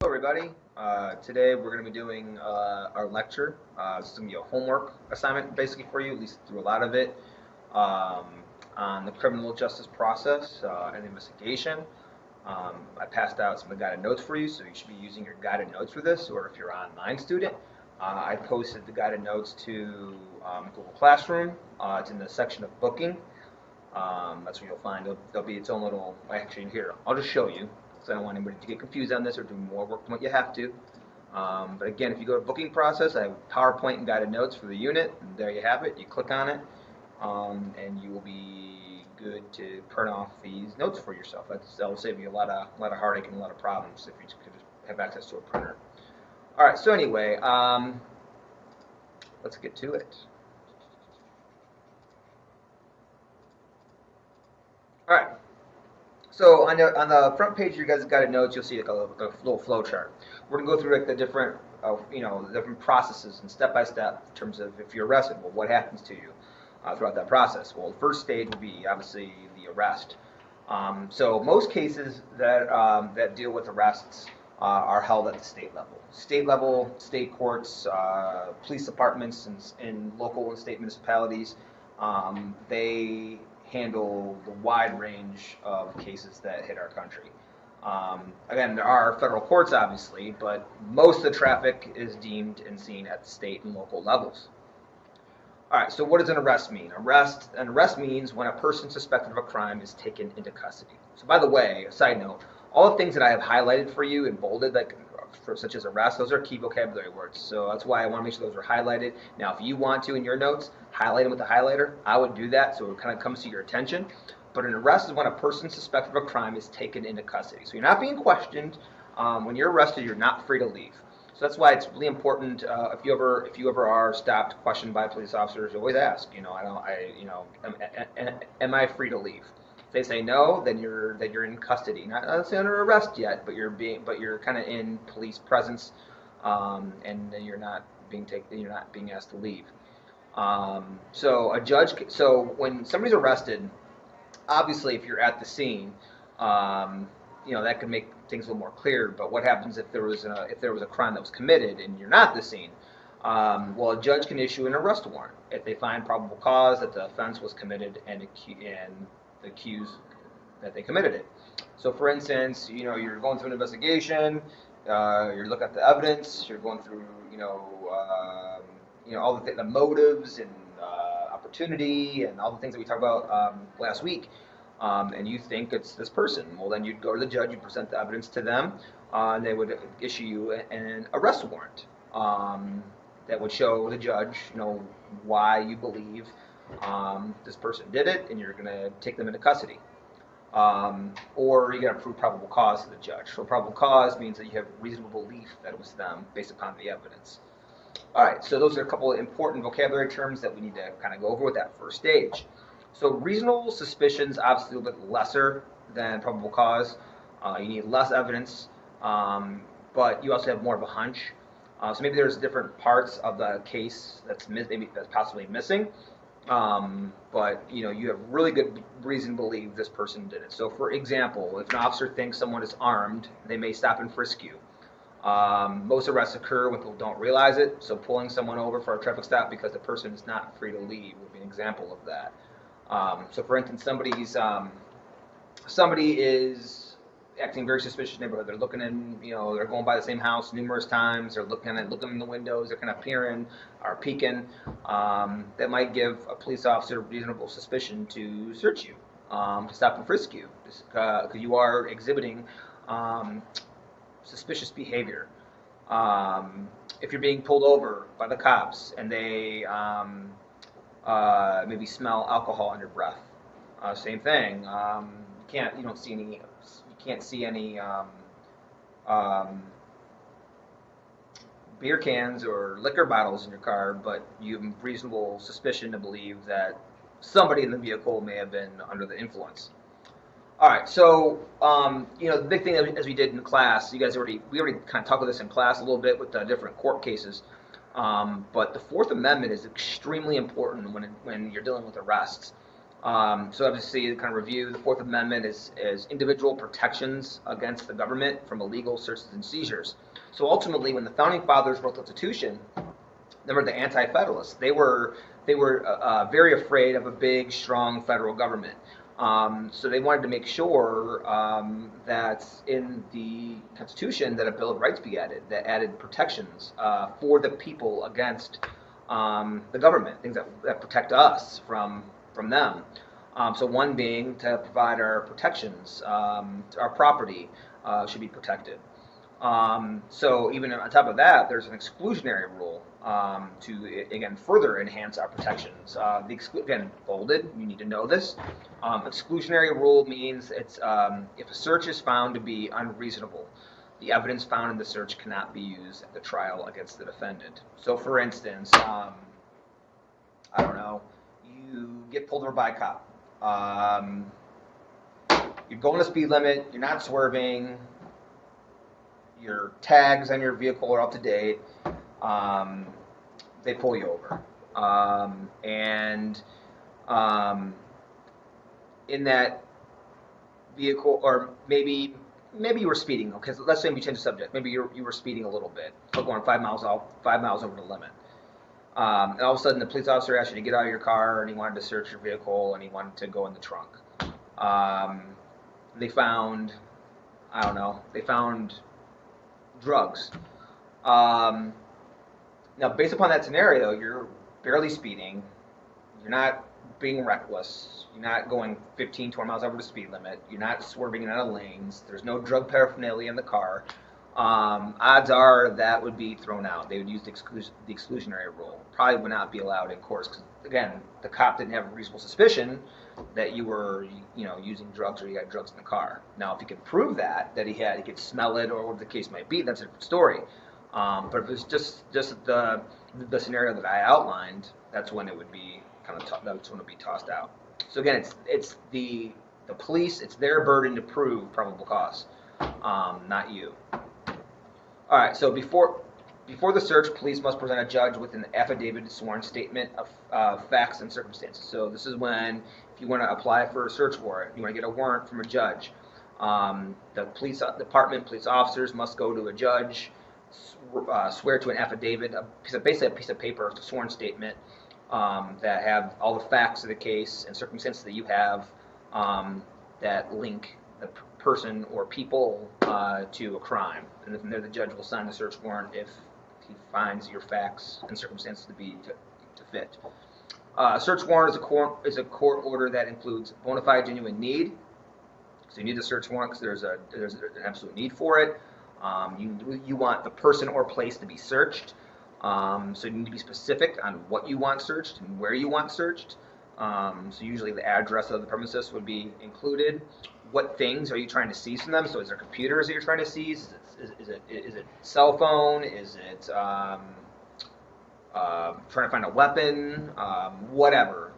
Hello, everybody. Today we're going to be doing our lecture. This is going to be a homework assignment, basically, for you, at least through a lot of it, um, on the criminal justice process and investigation. I passed out some of the guided notes for you, so you should be using your guided notes for this, or if you're an online student, I posted the guided notes to Google Classroom. It's in the section of booking. That's where you'll find there'll be its own little. Actually, here I'll just show you, because I don't want anybody to get confused on this or do more work than what you have to. But again, if you go to booking process, I have PowerPoint and guided notes for the unit. And there you have it. You click on it, and you will be good to print off these notes for yourself. That'll save you a lot of heartache and a lot of problems if you could just have access to a printer. All right. So anyway, let's get to it. All right. So on the front page of your guys' guided notes, you'll see like a little flow chart. We're gonna go through like the different the different processes and step by step in terms of if you're arrested, well, what happens to you throughout that process. Well, the first stage would be obviously the arrest. So most cases that deal with arrests are held at the state level. State level, state courts, police departments, in local and state municipalities, they handle the wide range of cases that hit our country. Again, there are federal courts, obviously, but most of the traffic is deemed and seen at the state and local levels. All right, so what does an arrest mean? An arrest means when a person suspected of a crime is taken into custody. So by the way, a side note, all the things that I have highlighted for you and bolded, such as arrest, those are key vocabulary words. So that's why I want to make sure those are highlighted. Now, if you want to, in your notes, highlight them with the highlighter, I would do that so it kind of comes to your attention. But an arrest is when a person suspected of a crime is taken into custody. So you're not being questioned. When you're arrested, you're not free to leave. So that's why it's really important. If you ever are stopped, questioned by police officers, you always ask. Am I free to leave? If they say no, then you're in custody. Not necessarily under arrest yet, but you're kind of in police presence, and then you're not being asked to leave. So when somebody's arrested, obviously if you're at the scene, that could make things a little more clear. But what happens if there was a crime that was committed and you're not at the scene? Well, a judge can issue an arrest warrant if they find probable cause that the offense was committed and accused that they committed it. So, for instance, you're going through an investigation, you're looking at the evidence, you're going through, all the motives and opportunity and all the things that we talked about last week. And you think it's this person. Well, then you'd go to the judge, you present the evidence to them, and they would issue you an arrest warrant that would show the judge, why you believe this person did it, and you're going to take them into custody. Or you got to prove probable cause to the judge. So probable cause means that you have reasonable belief that it was them based upon the evidence. All right, so those are a couple of important vocabulary terms that we need to kind of go over with that first stage. So reasonable suspicion's obviously a little bit lesser than probable cause. You need less evidence, but you also have more of a hunch. So maybe there's different parts of the case that's possibly missing, but you have really good reason to believe this person did it. So for example, if an officer thinks someone is armed, they may stop and frisk you. Most arrests occur when people don't realize it, so pulling someone over for a traffic stop because the person is not free to leave would be an example of that. So for instance, somebody is acting very suspicious in the neighborhood. They're looking in, they're going by the same house numerous times. They're looking in the windows. They're kind of peering or peeking. That might give a police officer reasonable suspicion to search you, to stop and frisk you, because you are exhibiting suspicious behavior. If you're being pulled over by the cops and they maybe smell alcohol on your breath, same thing. You can't see any beer cans or liquor bottles in your car, but you have reasonable suspicion to believe that somebody in the vehicle may have been under the influence. All right, so the big thing as we did in class, we already kind of talked about this in class a little bit with the different court cases. But the Fourth Amendment is extremely important when you're dealing with arrests. So obviously, to kind of review, the Fourth Amendment is individual protections against the government from illegal searches and seizures. So ultimately, when the founding fathers wrote the Constitution, they were the anti-federalists. They were very afraid of a big, strong federal government. So they wanted to make sure that in the Constitution that a Bill of Rights be added that added protections for the people against the government, things that protect us from them. So one being to provide our protections, our property should be protected. So even on top of that, there's an exclusionary rule to again further enhance our protections. Again, bolded, you need to know this. Exclusionary rule means it's if a search is found to be unreasonable, the evidence found in the search cannot be used at the trial against the defendant. So, for instance, I don't know, you get pulled over by a cop. You're going the speed limit. You're not swerving. Your tags on your vehicle are up to date. They pull you over, and in that vehicle, or maybe you were speeding. Because let's say we change the subject. Maybe you were speeding a little bit, going 5 miles over the limit. And all of a sudden, the police officer asked you to get out of your car, and he wanted to search your vehicle, and he wanted to go in the trunk. They found, I don't know, drugs. Now, based upon that scenario, you're barely speeding. You're not being reckless. You're not going 15, 20 miles over the speed limit. You're not swerving in out of lanes. There's no drug paraphernalia in the car. Odds are that would be thrown out. They would use the exclusionary rule. Probably would not be allowed in courts because, again, the cop didn't have a reasonable suspicion that you were, using drugs or you had drugs in the car. Now, if he could prove that he could smell it or whatever the case might be, that's a different story. But if it's just the scenario that I outlined, that's when it would be that's when it would be tossed out. So again, it's the police. It's their burden to prove probable cause, not you. All right. So before the search, police must present a judge with an affidavit, sworn statement of facts and circumstances. So this is when, if you want to apply for a search warrant, you want to get a warrant from a judge. The police department, police officers must go to a judge, swear to an affidavit, basically a piece of paper, a sworn statement that have all the facts of the case and circumstances that you have that link the person or people to a crime. And from there, the judge will sign the search warrant if he finds your facts and circumstances to fit. A search warrant is a court order that includes bona fide genuine need. So you need the search warrant because there's an absolute need for it. You want the person or place to be searched. So you need to be specific on what you want searched and where you want searched. So usually the address of the premises would be included. What things are you trying to seize from them? So is there computers that you're trying to seize? Is it cell phone? Is it trying to find a weapon? Whatever.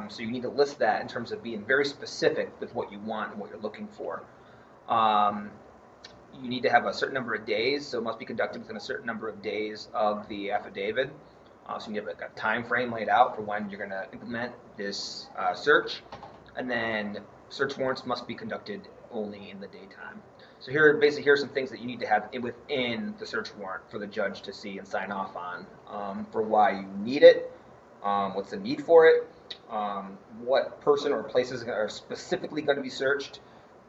So you need to list that in terms of being very specific with what you want and what you're looking for. You need to have a certain number of days, so it must be conducted within a certain number of days of the affidavit. So you have a time frame laid out for when you're going to implement this search. And then search warrants must be conducted only in the daytime. So here's some things that you need to have within the search warrant for the judge to see and sign off on for why you need it, what's the need for it, what person or places are specifically going to be searched.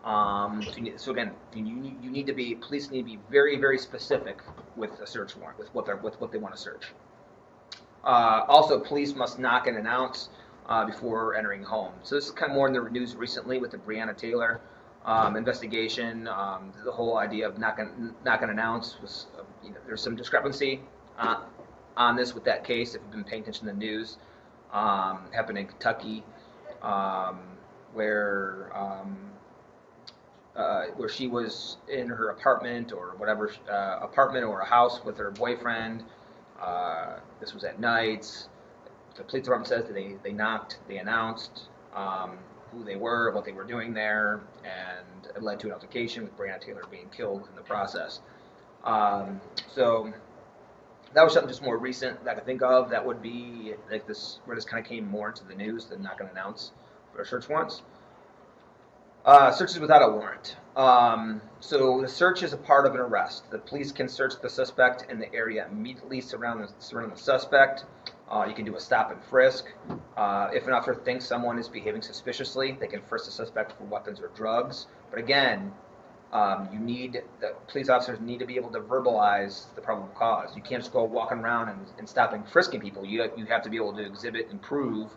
So again, police need to be very, very specific with a search warrant, with what they want to search. Also, police must knock and announce before entering home. So this is kind of more in the news recently with the Breonna Taylor investigation. The whole idea of knock and announce was, there's some discrepancy on this with that case. If you've been paying attention to the news, happened in Kentucky, where she was in her apartment or whatever apartment or a house with her boyfriend. This was at night. The police department says that they knocked, they announced who they were, what they were doing there, and it led to an altercation with Breonna Taylor being killed in the process. So that was something just more recent that I could think of. That would be like this, where this kind of came more into the news than knock and announce or search warrants. Searches without a warrant. So the search is a part of an arrest. The police can search the suspect in the area immediately surrounding the suspect. You can do a stop and frisk. If an officer thinks someone is behaving suspiciously, they can frisk the suspect for weapons or drugs. But again, the police officers need to be able to verbalize the probable cause. You can't just go walking around and stopping frisking people. You have to be able to exhibit and prove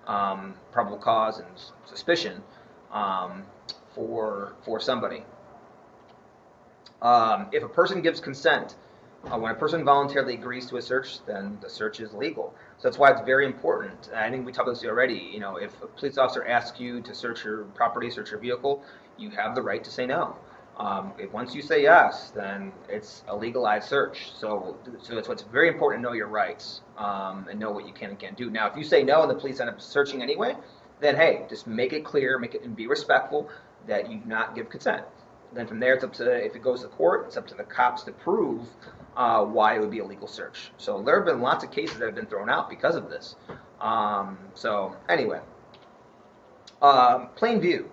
probable cause and suspicion for somebody. If a person gives consent, when a person voluntarily agrees to a search, then the search is legal. So that's why it's very important. I think we talked about this already. You know, if a police officer asks you to search your property, search your vehicle, you have the right to say no. Once you say yes, then it's a legalized search. So that's what's very important to know your rights and know what you can and can't do. Now, if you say no and the police end up searching anyway, then hey, just make it clear, and be respectful that you do not give consent. Then from there, it's up to, if it goes to court, it's up to the cops to prove why it would be a legal search. So there have been lots of cases that have been thrown out because of this. So anyway, plain view.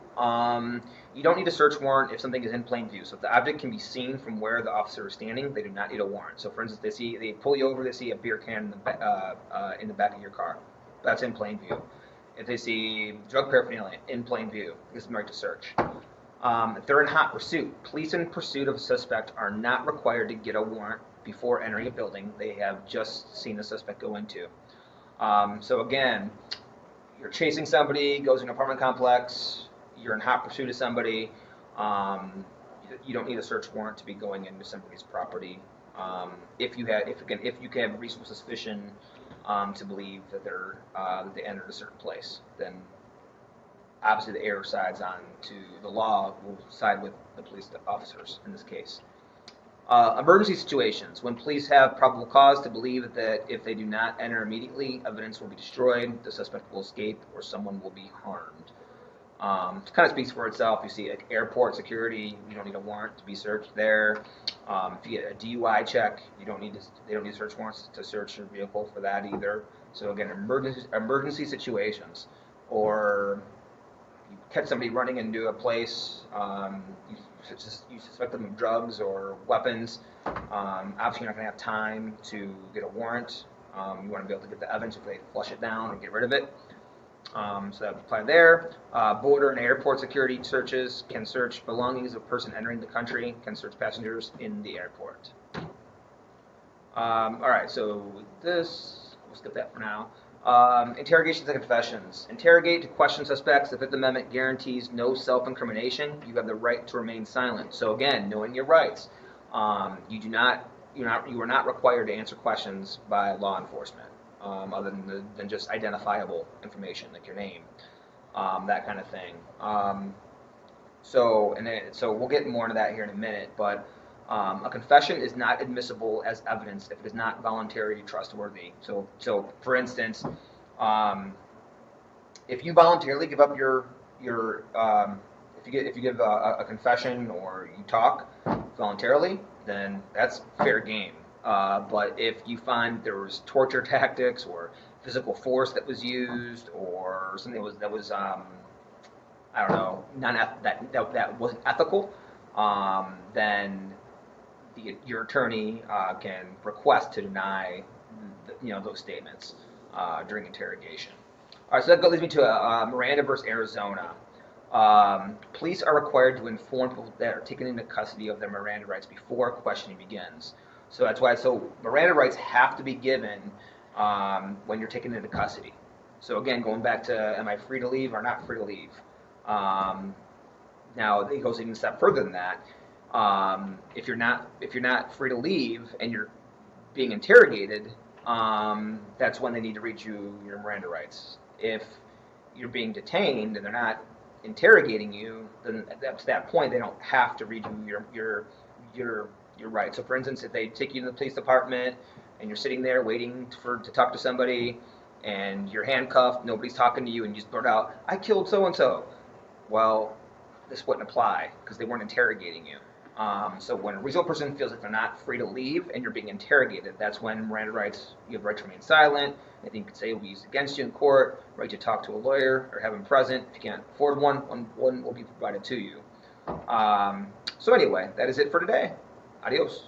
You don't need a search warrant if something is in plain view. So if the object can be seen from where the officer is standing, they do not need a warrant. So for instance, they pull you over, they see a beer can in the back of your car. That's in plain view. If they see drug paraphernalia in plain view, it's the right to search. If they're in hot pursuit, police in pursuit of a suspect are not required to get a warrant before entering a building they have just seen the suspect go into. So again, you're chasing somebody, goes to an apartment complex, you're in hot pursuit of somebody, you don't need a search warrant to be going into somebody's property. If you can have reasonable suspicion to believe that they entered a certain place, then obviously the error sides on to the law will side with the police officers in this case. Emergency situations. When police have probable cause to believe that if they do not enter immediately, evidence will be destroyed, the suspect will escape, or someone will be harmed. It kind of speaks for itself. You see, like airport security, you don't need a warrant to be searched there. If you get a DUI check, they don't need search warrants to search your vehicle for that either. So again, emergency situations, or you catch somebody running into a place, you suspect them of drugs or weapons. Obviously, you're not going to have time to get a warrant. You want to be able to get the evidence if they flush it down and get rid of it. So that would apply there. Border and airport security searches can search belongings of a person entering the country, can search passengers in the airport. All right, so this, we'll skip that for now. Interrogations and confessions. Interrogate to question suspects. The Fifth Amendment guarantees no self-incrimination. You have the right to remain silent. So again, knowing your rights, you are not required to answer questions by law enforcement, other than just identifiable information like your name, that kind of thing. So we'll get more into that here in a minute, but. A confession is not admissible as evidence if it is not voluntary, trustworthy. So for instance, if you voluntarily give up if you give a confession or you talk voluntarily, then that's fair game. But if you find there was torture tactics or physical force that was used or something that was I don't know, that wasn't ethical, then your attorney can request to deny those statements during interrogation. All right, so that leads me to Miranda versus Arizona. Police are required to inform people that are taken into custody of their Miranda rights before questioning begins. So that's why. So Miranda rights have to be given when you're taken into custody. So again, going back to, am I free to leave or not free to leave? Now it goes even a step further than that. If you're not free to leave and you're being interrogated, that's when they need to read you your Miranda rights. If you're being detained and they're not interrogating you, then up to that point they don't have to read you your rights. So for instance, if they take you to the police department and you're sitting there waiting to talk to somebody and you're handcuffed, nobody's talking to you, and you just blurt out, "I killed so and so." Well, this wouldn't apply because they weren't interrogating you. So when a reasonable person feels like they're not free to leave and you're being interrogated, that's when Miranda writes, you have the right to remain silent. Anything you could say will be used against you in court. Right to talk to a lawyer or have him present. If you can't afford one will be provided to you. So anyway, that is it for today. Adios.